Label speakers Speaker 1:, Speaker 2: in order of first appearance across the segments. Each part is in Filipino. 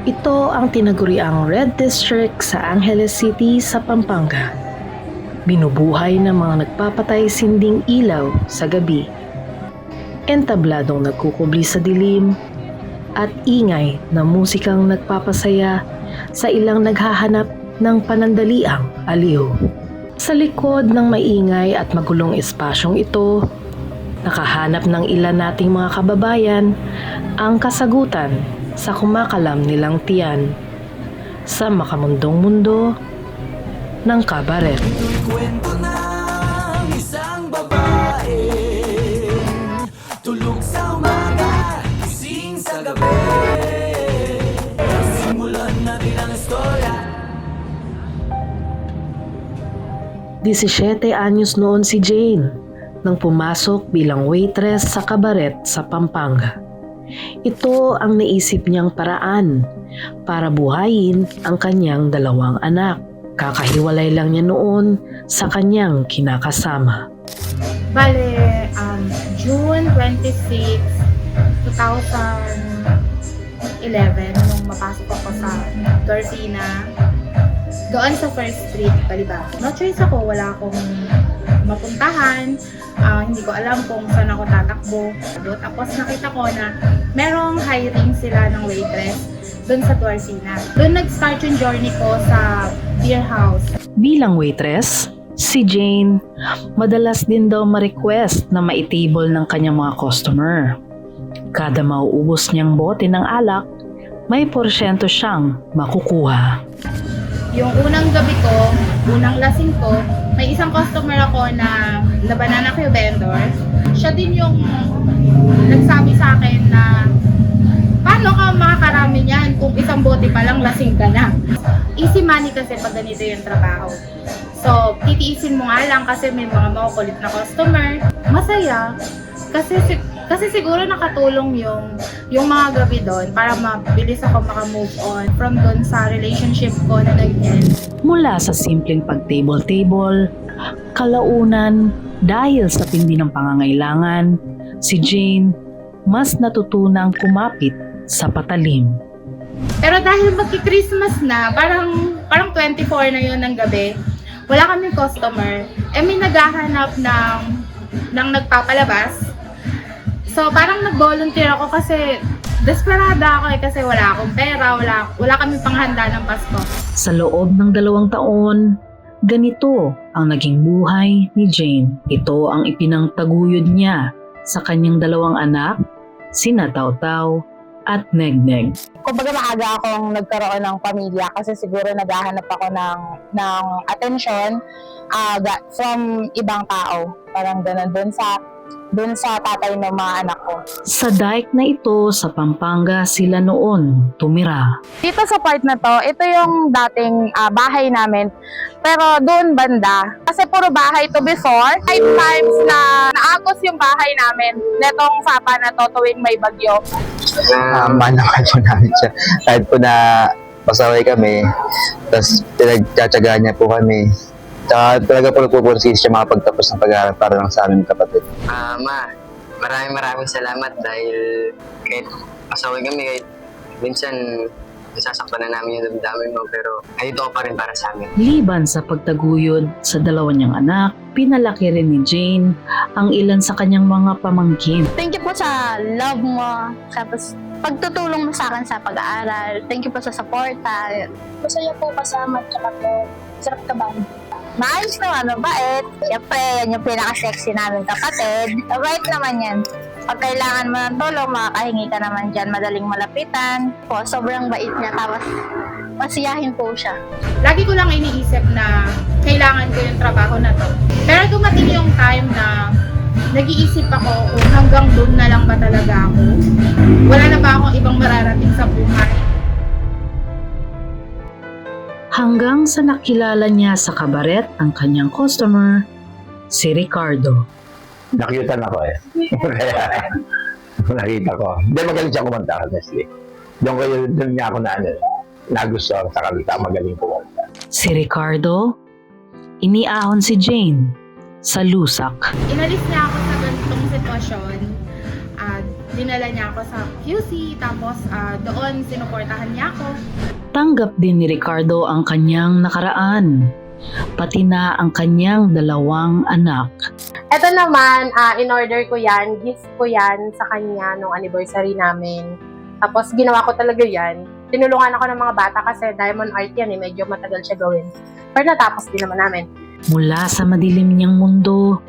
Speaker 1: Ito ang tinaguriang Red District sa Angeles City sa Pampanga. Binubuhay ng mga nagpapatay sinding ilaw sa gabi. Entabladong nagkukubli sa dilim at ingay na musikang nagpapasaya sa ilang naghahanap ng panandaliang aliw. Sa likod ng maingay at magulong espasyong ito, nakahanap ng ilan nating mga kababayan ang kasagutan sa kumakalam nilang tiyan sa makamundong mundo ng kabaret.
Speaker 2: Ito'y kwento ng isang babae, tulog sa umaga, gising sa gabi. Simulan natin ang istorya.
Speaker 1: 17 anyos noon si Jane nang pumasok bilang waitress sa kabaret sa Pampanga. Ito ang naisip niyang paraan para buhayin ang kanyang dalawang anak. Kakahiwalay lang niya noon sa kanyang kinakasama.
Speaker 3: Bale, June 26, 2011, nung mapasok ako sa Dorfina, doon sa First Street, Baliba. No choice ako, wala akong mapuntahan, hindi ko alam kung saan ako tatakbo. Tapos nakita ko na merong hiring sila ng waitress doon sa Dorfina. Doon nag-start yung journey ko sa beer house.
Speaker 1: Bilang waitress, si Jane madalas din daw ma-request na maitable ng kanyang mga customer. Kada mauubos niyang bote ng alak, may porsyento siyang makukuha.
Speaker 3: Yung unang gabi ko, unang lasing ko, may isang customer ako na banana Q vendor. Siya din yung nagsabi sa akin na paano ka makakarami niyan kung isang bote pa lang lasing ka na. Easy money kasi pag ganito yung trabaho. So, titiisin mo nga lang kasi may mga makukulit na customer. Masaya. Kasi siguro nakatulong yung mga gabi doon para mabilis ako makamove on from doon sa relationship ko na nag-end.
Speaker 1: Mula sa simpleng pag-table-table, kalaunan, dahil sa tindi ng pangangailangan, si Jane mas natutunang kumapit sa patalim.
Speaker 3: Pero dahil magki-Christmas na, parang 24 na yun ng gabi, wala kaming customer, may naghahanap ng nagpapalabas. So parang nag-volunteer ako kasi desperada ako kasi wala akong pera, wala kaming panghanda ng Pasko.
Speaker 1: Sa loob ng 2 taon, ganito ang naging buhay ni Jane. Ito ang ipinangtaguyod niya sa kanyang 2 anak, sina Taw-Taw at Neg-Neg.
Speaker 4: Kumbaga maaga akong nagkaroon ng pamilya kasi siguro naghahanap ako ng atensyon from ibang tao. Parang ganun dun sa tatay ng mga anak ko.
Speaker 1: Sa dike na ito sa Pampanga sila noon tumira.
Speaker 4: Dito sa part na to, ito yung dating bahay namin. Pero doon banda, kasi puro bahay to before. 5 times na naagos yung bahay namin netong sapa na to tuwing may bagyo.
Speaker 5: Manakan po namin siya. Kahit po na pasaway kami, tapos pinagtsatsagaan niya po kami. Tsaka talaga po nagpupursige siya makapagtapos ng pag-aaral para lang sa aming kapatid.
Speaker 6: Ma, maraming salamat dahil kahit pasaway kami, kahit minsan nasasaktan na namin yung damdamin mo, pero ayun pa rin para sa amin.
Speaker 1: Liban sa pagtaguyod sa 2 niyang anak, pinalaki rin ni Jane ang ilan sa kanyang mga pamangkin.
Speaker 7: Thank you po sa love mo, tapos pagtutulong mo sa akin sa pag-aaral. Thank you po sa suporta. Masaya po kasama, tsaka po sarap ka ba?
Speaker 4: Maayos naman, mabait. Siyempre, yan yung pinaka-sexy namin kapatid. Mabait naman yan. Pag kailangan mo ng tulong, makakahingi ka naman dyan, madaling malapitan.
Speaker 7: Po, sobrang bait niya, tapos masiyahin po siya.
Speaker 3: Lagi ko lang iniisip na kailangan ko yung trabaho na to. Pero dumating yung time na nag-iisip ako kung hanggang doon na lang ba talaga ako. Wala na ba akong ibang mararating sa buhay?
Speaker 1: Hanggang sa nakilala niya sa kabaret ang kanyang customer, si Ricardo.
Speaker 5: Nakyutan ako eh. Kaya nakita ko. Hindi, magaling siya kumanta, honestly. Doon niya ako nagustuhan sa kalita, magaling kumanta.
Speaker 1: Si Ricardo, iniahon si Jane sa lusak.
Speaker 3: Inalis niya ako sa ganitong sitwasyon at dinala niya ako sa QC, tapos doon sinuportahan niya ako.
Speaker 1: Tanggap din ni Ricardo ang kanyang nakaraan, pati na ang kanyang 2 anak.
Speaker 4: Ito naman, in-order ko yan, gift ko yan sa kanya nung anniversary namin. Tapos ginawa ko talaga yan. Tinulungan ako ng mga bata kasi diamond art yan medyo matagal siya gawin. Pero natapos din naman namin.
Speaker 1: Mula sa madilim niyang mundo,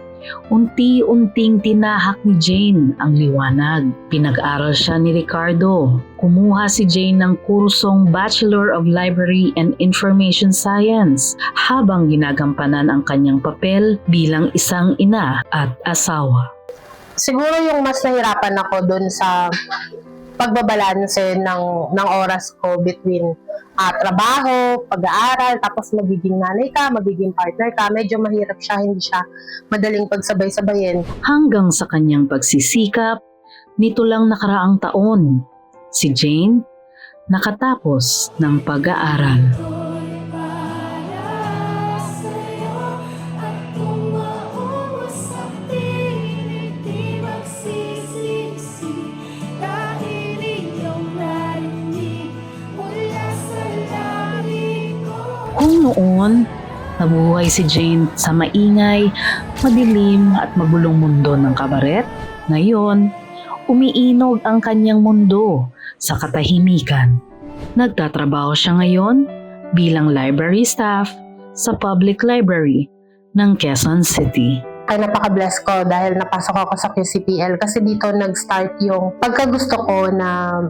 Speaker 1: unti-unting tinahak ni Jane ang liwanag. Pinag-aral siya ni Ricardo. Kumuha si Jane ng kursong Bachelor of Library and Information Science habang ginagampanan ang kanyang papel bilang isang ina at asawa.
Speaker 4: Siguro yung mas nahirapan ako dun sa pagbabalanse ng oras ko between trabaho, pag-aaral, tapos magiging nanay ka, magiging partner ka. Medyo mahirap siya, hindi siya madaling pagsabay-sabayin.
Speaker 1: Hanggang sa kanyang pagsisikap, nito lang nakaraang taon, si Jane nakatapos ng pag-aaral. Kung noon, nabuhay si Jane sa maingay, madilim at magulong mundo ng kabaret, ngayon, umiinog ang kanyang mundo sa katahimikan. Nagtatrabaho siya ngayon bilang library staff sa public library ng Quezon City.
Speaker 4: Ay napaka-bless ko dahil napasok ako sa QCPL kasi dito nag-start yung pagkagusto ko na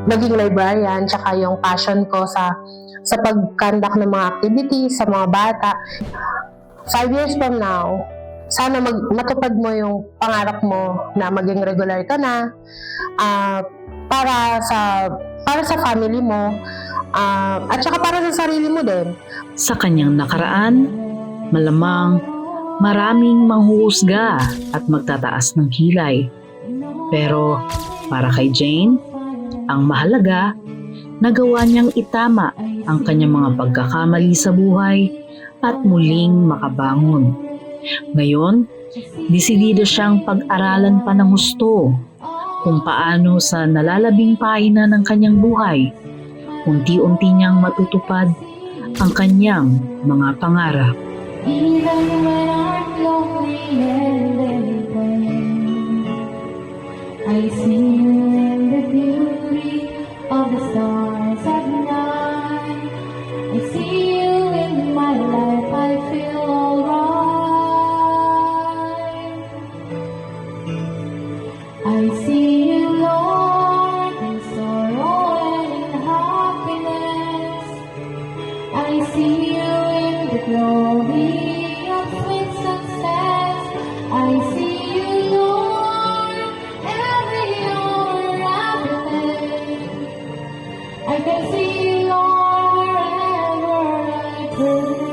Speaker 4: maging librarian, tsaka yung passion ko sa pag-conduct ng mga activities sa mga bata. 5 years from now, sana matupad mo yung pangarap mo na maging regular ka na para sa family mo at saka para sa sarili mo din.
Speaker 1: Sa kanyang nakaraan, malamang maraming manghuhusga at magtataas ng kilay. Pero para kay Jane, ang mahalaga, nagawa niyang itama ang kanyang mga pagkakamali sa buhay at muling makabangon. Ngayon, desidido siyang pag-aralan pa ng husto kung paano sa nalalabing pahina ng kanyang buhay, unti-unti niyang matutupad ang kanyang mga pangarap.
Speaker 8: Even when I'm lonely and everything, I see you in the beauty of the stars at night. I see you in my life, I feel alright. I see you, Lord, in sorrow and in happiness. I see you in the glory of sweet success. I see you, Lord, every hour of the day. I can see you, Lord, wherever I turn.